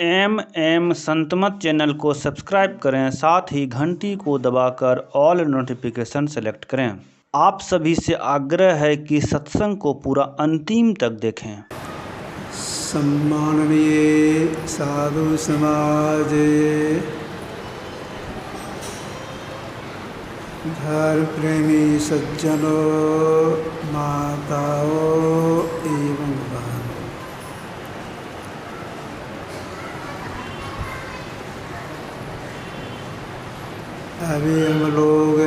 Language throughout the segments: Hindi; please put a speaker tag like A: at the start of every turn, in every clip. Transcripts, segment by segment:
A: संतमत चैनल को सब्सक्राइब करें, साथ ही घंटी को दबाकर ऑल नोटिफिकेशन सेलेक्ट करें। आप सभी से आग्रह है कि सत्संग को पूरा अंतिम तक देखें।
B: सम्माननीय साधु समाज, धर्म प्रेमी सज्जनों, माताओं एवं बहनों, अभी हम लोग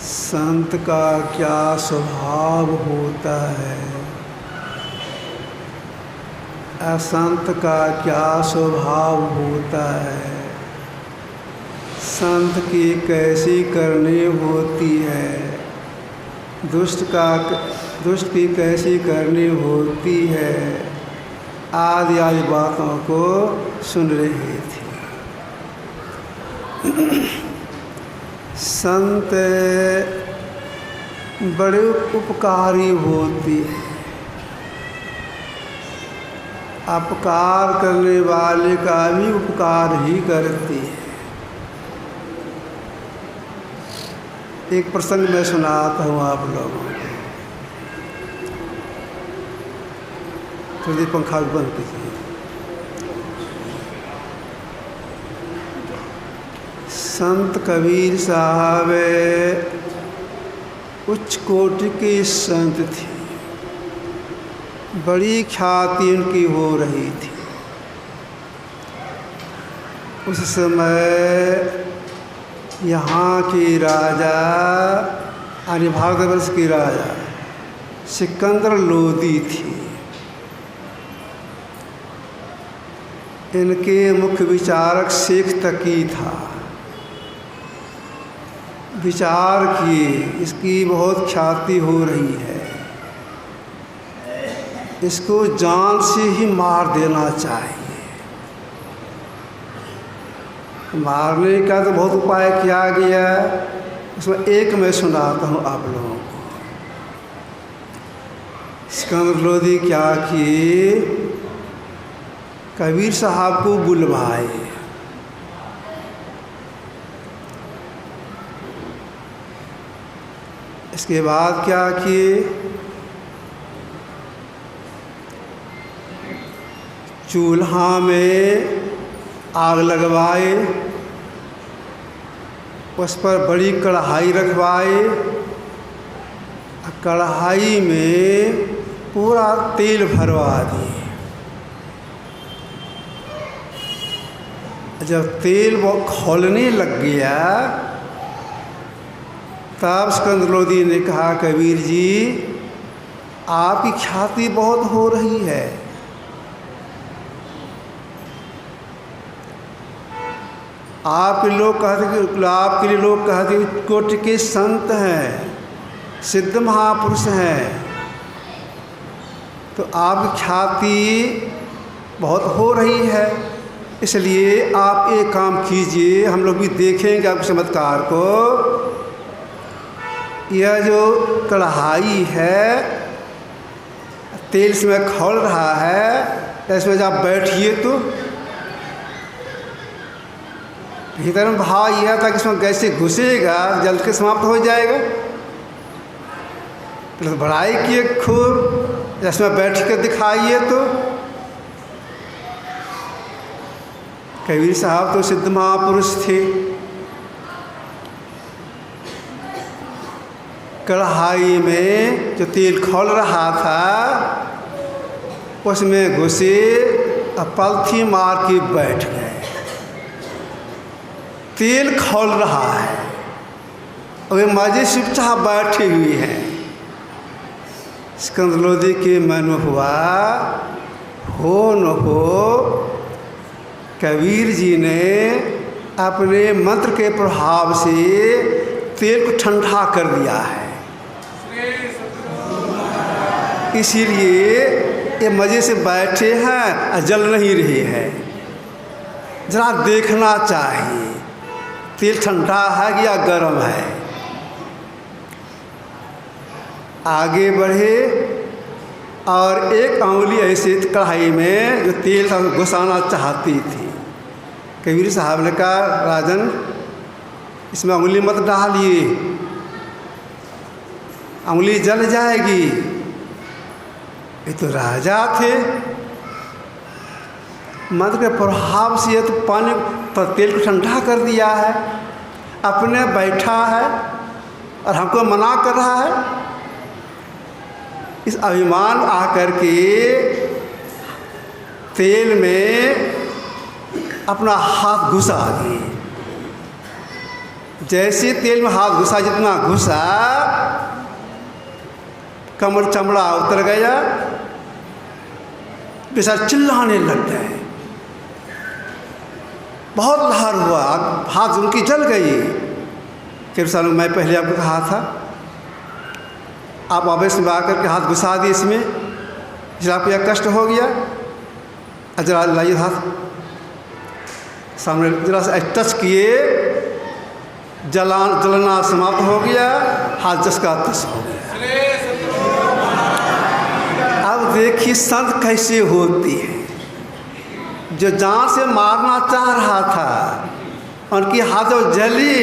B: संत का क्या स्वभाव होता है, असंत का क्या स्वभाव होता है, संत की कैसी करनी होती है, दुष्ट की कैसी करनी होती है, आदि आदि बातों को सुन रही थी। संत बड़े उपकारी होती है, अपकार करने वाले का भी उपकार ही करती है। एक प्रसंग मैं सुनाता हूँ आप लोगों को। थोड़ी देर पंखा बंद कीजिए। संत कबीर साहब उच्च कोटि के संत थे, बड़ी ख्याति उनकी हो रही थी। उस समय यहाँ के राजा, यानी भारतवर्ष के राजा सिकंदर लोदी थी। इनके मुख्य विचारक शेख तकी था। विचार किए, इसकी बहुत ख्याति हो रही है, इसको जान से ही मार देना चाहिए। मारने का तो बहुत उपाय किया गया, उसमें एक मैं सुनाता हूँ आप लोगों को। सिकंदर लोदी क्या किए, कबीर साहब को बुलवाए। इसके बाद क्या किए, चूल्हा में आग लगवाए, उस पर बड़ी कढ़ाई रखवाए, कढ़ाई में पूरा तेल भरवा दिए। जब तेल वो खौलने लग गया, तब सिकंदर लोदी ने कहा, कबीर जी आपकी ख्याति बहुत हो रही है, आपके लिए लोग कहते कोटि के संत हैं, सिद्ध महापुरुष हैं, तो आपकी ख्याति बहुत हो रही है, इसलिए आप एक काम कीजिए, हम लोग भी देखेंगे आपके चमत्कार को। यह जो कढ़ाई है, तेल इसमें खौल रहा है, इसमें जब बैठिए तो भीतर में भाव यह था कि इसमें कैसे घुसेगा, जल के समाप्त हो जाएगा। तो बड़ाई किए खूब, इसमें बैठ कर दिखाइए तो। कबीर साहब तो सिद्ध महापुरुष थे, कढ़ाई में जो तेल खौल रहा था उसमें घुसे और पलथी मार के बैठ गए। तेल खौल रहा है और वे मजे से चुपचाप बैठे हुए हैं। सिकंदर लोदी के मन में हुआ, हो न हो कबीर जी ने अपने मंत्र के प्रभाव से तेल को ठंडा कर दिया है, इसीलिए ये मज़े से बैठे हैं और जल नहीं रहे हैं। जरा देखना चाहिए तेल ठंडा है या गर्म है। आगे बढ़े और एक अंगुली ऐसे कढ़ाई में जो तेल था घुसाना चाहती थी। कबीर साहब ने कहा, राजन इसमें अंगुली मत डालिए, अंगुली जल जाएगी। ये तो राजा थे, मंत्र के प्रभाव से तो पानी पर तेल को ठंडा कर दिया है, अपने बैठा है और हमको मना कर रहा है। इस अभिमान आकर के तेल में अपना हाथ घुसा दिए। जैसे तेल में हाथ घुसा, जितना घुसा कमर चमड़ा उतर गया, बेचारे चिल्लाने लग गए, बहुत लहर हुआ, हाथ उनकी जल गई। फिर सालों मैं पहले आपको कहा था, आप आवेश में आकर के हाथ घुसा दिए इसमें, जरा आपको यह कष्ट हो गया, जरा लाइए हाथ सामने, जरा से टच किए, जलना समाप्त हो गया, हाथ जस का तस हो गया। अब देखिए संत कैसे होती है, जो जान से मारना चाह रहा था, उनकी हाथ जो जली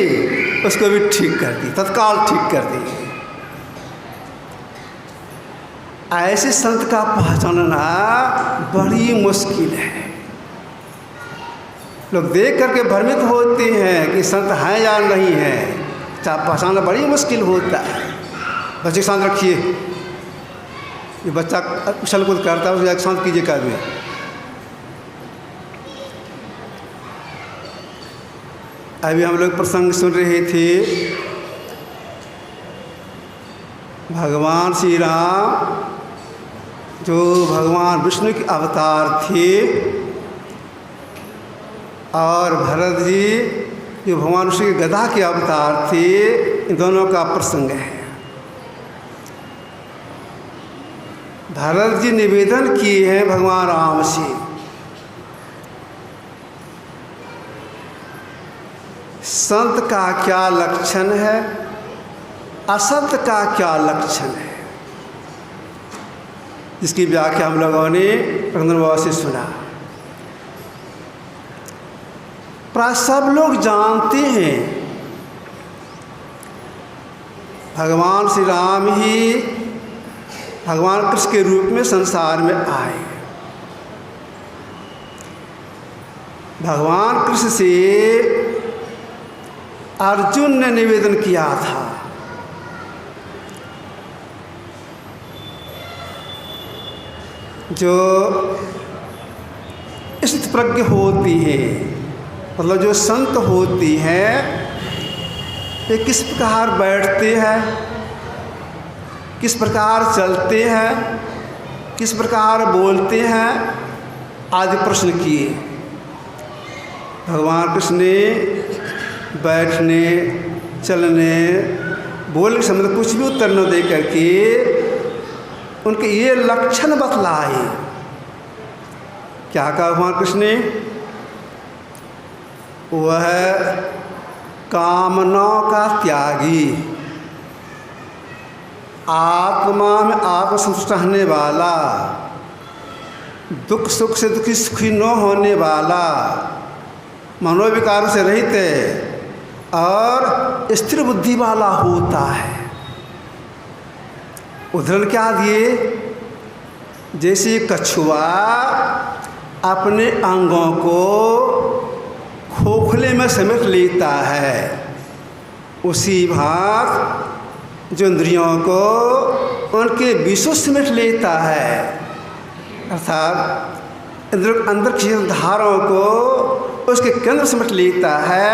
B: उसको भी ठीक कर दी, तत्काल ठीक कर दी। ऐसे संत का पहचानना बड़ी मुश्किल है। लोग देख करके भ्रमित होते हैं कि संत हैं या नहीं हैं, पहचानना बड़ी मुश्किल होता है। बच्चे के साथ रखिए, ये बच्चा उछल कूद करता है, उसको शांत कीजिए कर में। अभी हम लोग प्रसंग सुन रहे थे, भगवान श्री राम जो भगवान विष्णु के अवतार थे और भरत जी जो भगवान विष्णु के गदा के अवतार थे, इन दोनों का प्रसंग है। भरत जी निवेदन किए हैं भगवान राम से, संत का क्या लक्षण है, असंत का क्या लक्षण है, जिसकी व्याख्या हम लोगों ने रंजन बाबा से सुना। प्राय सब लोग जानते हैं भगवान श्री राम ही भगवान कृष्ण के रूप में संसार में आए। भगवान कृष्ण से अर्जुन ने निवेदन किया था, जो स्थितप्रज्ञ होती है, मतलब जो संत होती हैं, वे किस प्रकार बैठते हैं, किस प्रकार चलते हैं, किस प्रकार बोलते हैं, आदि प्रश्न किए। भगवान कृष्ण ने बैठने, चलने, बोलने के समय कुछ भी उत्तर न दे करके उनके ये लक्षण बतलाए। क्या कहा भगवान कृष्ण ने? वह कामनाओं का त्यागी, आत्मा में आत्मसंतुष्ट रहने वाला, दुख सुख से दुखी सुखी न होने वाला, मनोविकारों से रहित है और स्थिर बुद्धि वाला होता है। उदाहरण क्या दिए? जैसे कछुआ अपने अंगों को खोखले में समेट लेता है, उसी भांति जो इंद्रियों को उनके विषयों समेट लेता है, अर्थात अंदर की धाराओं को उसके केंद्र समेट लेता है,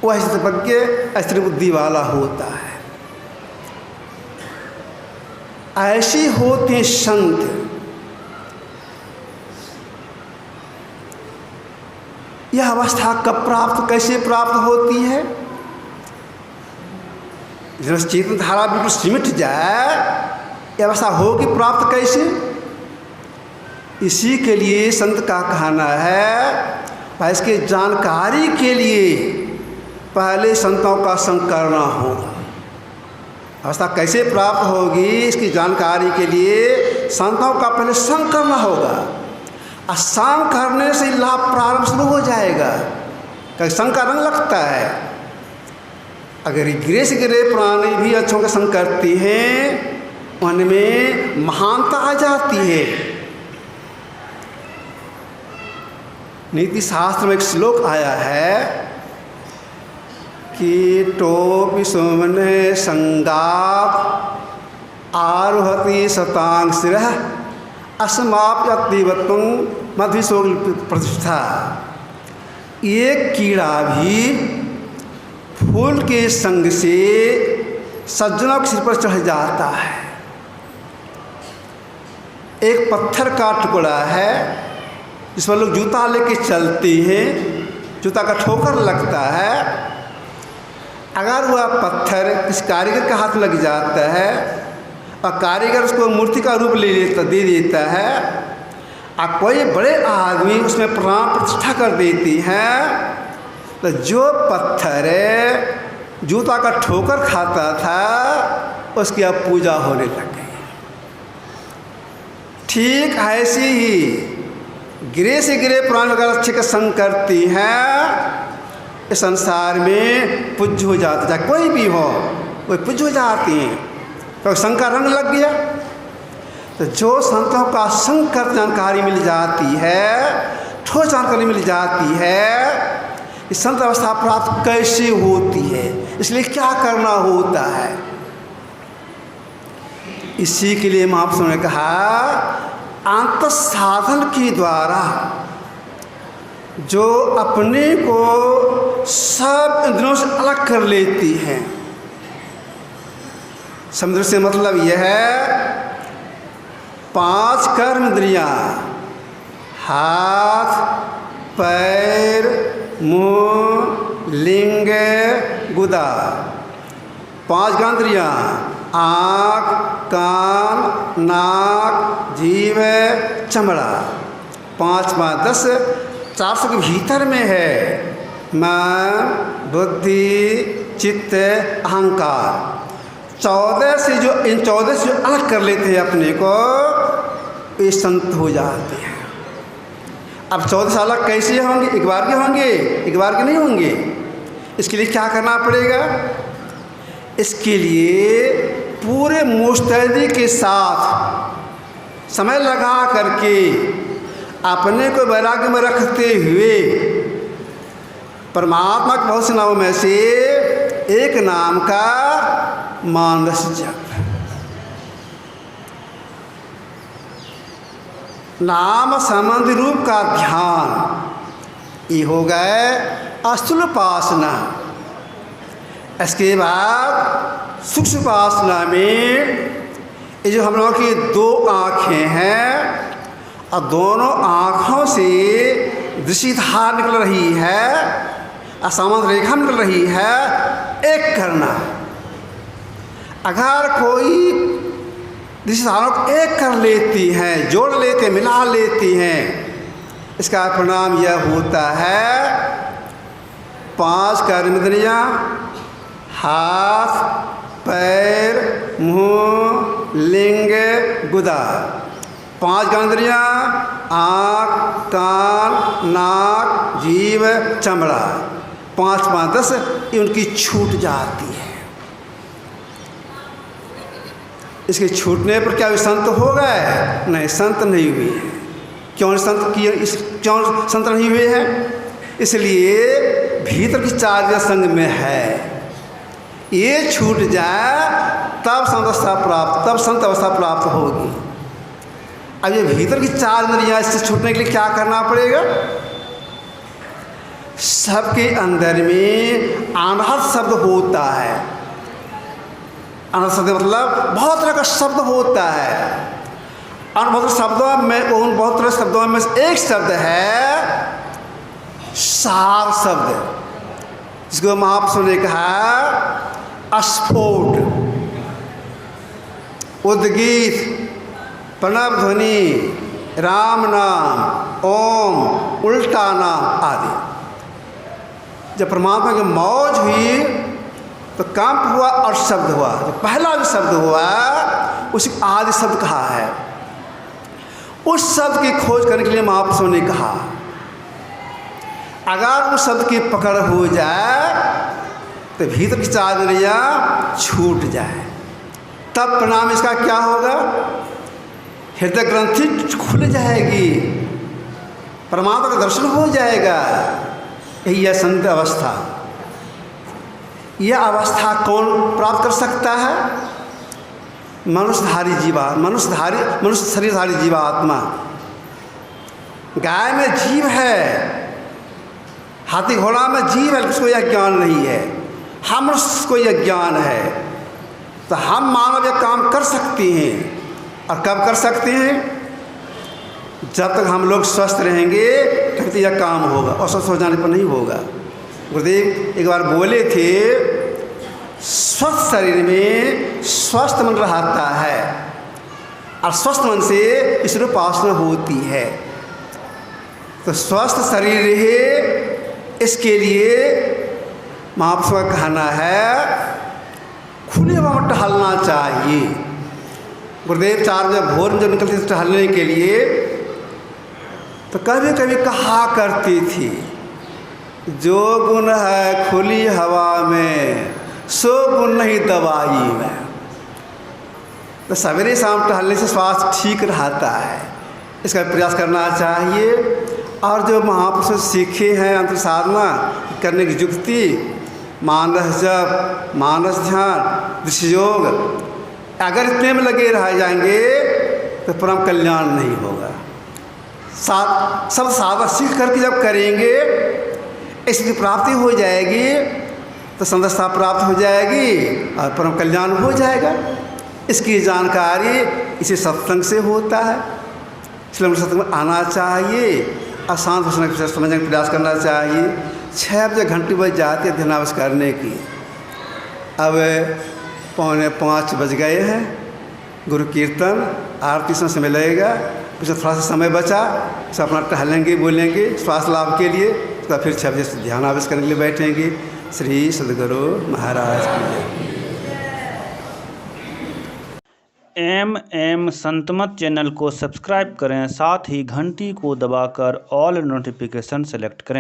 B: वह स्थितप्रज्ञ स्थिर बुद्धि वाला होता है। ऐसे होते हैं संत। यह अवस्था कब प्राप्त, कैसे प्राप्त होती है? जब चेतन धारा बिल्कुल सिमट जाए, यह अवस्था होगी प्राप्त कैसे? इसी के लिए संत का कहना है, इसके जानकारी के लिए पहले संतों का संग करना होगा। अवस्था कैसे प्राप्त होगी, इसकी जानकारी के लिए संतों का पहले संग करना होगा। और संग करने से लाभ प्रारंभ शुरू हो जाएगा, क्योंकि संग का रंग लगता है। अगर गिरे से गिरे प्राणी भी अच्छों का संग करती हैं, उनमें महानता आ जाती है। नीति शास्त्र में एक श्लोक आया है कि टोपि सुमने संगात आरोहति शतांग शिरः अस्माप्यतिवत्वं मध्विशोक प्रतिष्ठा। एक कीड़ा भी फूल के संग से सज्जनों के सिर पर चढ़ जाता है। एक पत्थर का टुकड़ा है जिस पर लोग जूता लेके चलते हैं, जूता का ठोकर लगता है। अगर वह पत्थर किस कारीगर के हाथ लग जाता है और कारीगर उसको मूर्ति का रूप दे देता है, और कोई बड़े आदमी उसमें प्राण प्रतिष्ठा कर देती हैं, तो जो पत्थर जूता का ठोकर खाता था उसकी अब पूजा होने लग गई। ठीक ऐसी ही गिरे से गिरे प्राण वगैरह अच्छे का संग करती हैं, इस संसार में पूज्य हो जाता, चाहे कोई भी हो कोई पूज्य हो जाती हैं, तो संग का रंग लग गया। तो जो संतों का संग कर जानकारी मिल जाती है, ठोस जानकारी मिल जाती है कि संत अवस्था प्राप्त कैसे होती है, इसलिए क्या करना होता है। इसी के लिए महापुरुषों ने कहा अंत साधन के द्वारा जो अपने को सब इंद्रियों से अलग कर लेती हैं। समुद्र से मतलब यह है 5 कर्म इंद्रियां, हाथ, पैर, मुंह, लिंग, गुदा। 5 ज्ञानेंद्रियां, आँख, कान, नाक, जीभ, चमड़ा। 5 5 10 400 के भीतर में है मन, बुद्धि, चित्त, अहंकार। 14 से जो इन 14 से जो अलग कर लेते हैं अपने को, ये संत हो जाते हैं। अब 14 से अलग कैसे होंगे? एक बार के होंगे, एक बार के नहीं होंगे। इसके लिए क्या करना पड़ेगा? इसके लिए पूरे मुस्तैदी के साथ समय लगा करके अपने को वैराग्य में रखते हुए परमात्मा के बहुत से नामों में से एक नाम का मानस जप, नाम संबंधी रूप का ध्यान, ये हो गए अस्थूल उपासना। इसके बाद सूक्ष्म उपासना में ये जो हम लोगों की 2 आँखें हैं और दोनों आँखों से दृष्टिधार निकल रही है, असमान रेखा निकल रही है, एक करना। अगर कोई दृष्टिधारों को एक कर लेती हैं, जोड़ लेते, मिला लेती हैं, इसका परिणाम यह होता है 5 कर्मेंद्रियां, हाथ, पैर, मुंह, लिंग, गुदा। 5 ज्ञानेंद्रियां, आँख, कान, नाक, जीभ, चमड़ा। 5 5 10 ये उनकी छूट जाती है। इसके छूटने पर क्या वे संत हो गए? नहीं, संत नहीं हुए। क्यों संत नहीं हुए हैं? इसलिए भीतर की 4 संग में है। ये छूट जाए तब संत अवस्था प्राप्त होगी। अब ये भीतर की 4 इंद्रियां, इससे छूटने के लिए क्या करना पड़ेगा? सबके अंदर में अनहद शब्द होता है। अनहद शब्द मतलब बहुत तरह का शब्द होता है। अनहद शब्दों में, उन बहुत तरह शब्दों में एक शब्द है सार शब्द, जिसको महापुरुषों ने कहा अस्फोट, उद्गीत, प्रणव ध्वनि, राम नाम, ओम, उल्टा नाम आदि। जब परमात्मा की मौज हुई तो कंप हुआ और शब्द हुआ। जो पहला जो शब्द हुआ उसे आदि शब्द कहा है। उस शब्द की खोज करने के लिए महापुरुषों ने कहा अगर उस शब्द की पकड़ हो जाए तो भीतर की चार इंद्रियां छूट जाए, तब परिणाम इसका क्या होगा? हृदय ग्रंथि खुल जाएगी, परमात्मा का दर्शन हो जाएगा। यही है संत अवस्था। यह अवस्था कौन प्राप्त कर सकता है? मनुष्यधारी जीवा, मनुष्य शरीरधारी जीवात्मा। गाय में जीव है, हाथी घोड़ा में जीव है, उसको यह ज्ञान नहीं है। हम मनुष्य को यह ज्ञान है। तो हम मानव यह काम कर सकते हैं। और कब कर सकते हैं? जब तक हम लोग स्वस्थ रहेंगे तब तक यह काम होगा, और स्वस्थ हो जाने पर नहीं होगा। गुरुदेव एक बार बोले थे, स्वस्थ शरीर में स्वस्थ मन रहता है और स्वस्थ मन से ईश्वर उपासना होती है। तो स्वस्थ शरीर रहे इसके लिए महापुरुषों का कहना है खुले हवा में टहलना चाहिए। गुरुदेव 4 बजे भोर में जब निकलते थे टहलने के लिए तो कभी कभी कहा करती थी, जो गुण है खुली हवा में सो गुण नहीं दवाई में। तो सवेरे शाम टहलने से स्वास्थ्य ठीक रहता है, इसका प्रयास करना चाहिए। और जो महापुरुषों से सीखे हैं अंतर साधना करने की युक्ति, मानस जप, मानस ध्यान, दृश्य योग, अगर इतने में लगे रह जाएंगे तो परम कल्याण नहीं होगा। सब साधना सीख करके जब करेंगे इसकी प्राप्ति हो जाएगी, तो संदस्ता प्राप्त हो जाएगी और परम कल्याण हो जाएगा। इसकी जानकारी इसी सत्संग से होता है। इसलिए सत्संग में आना चाहिए, आसान भाषा समझने का प्रयास करना चाहिए। 6 बजे घंटी बज जाती है ध्यानाभ्यास करने की। अब 4:45 बज गए हैं। गुरु कीर्तन आरती से समय लगेगा, उसमें थोड़ा सा समय बचा, उसे अपना टहलेंगे, बोलेंगे स्वास्थ्य लाभ के लिए। उसका फिर 6 बजे से ध्यानाभ्यास करने के लिए बैठेंगे। श्री सद्गुरु महाराज की
A: MM संतमत चैनल को सब्सक्राइब करें, साथ ही घंटी को दबाकर ऑल नोटिफिकेशन सेलेक्ट करें।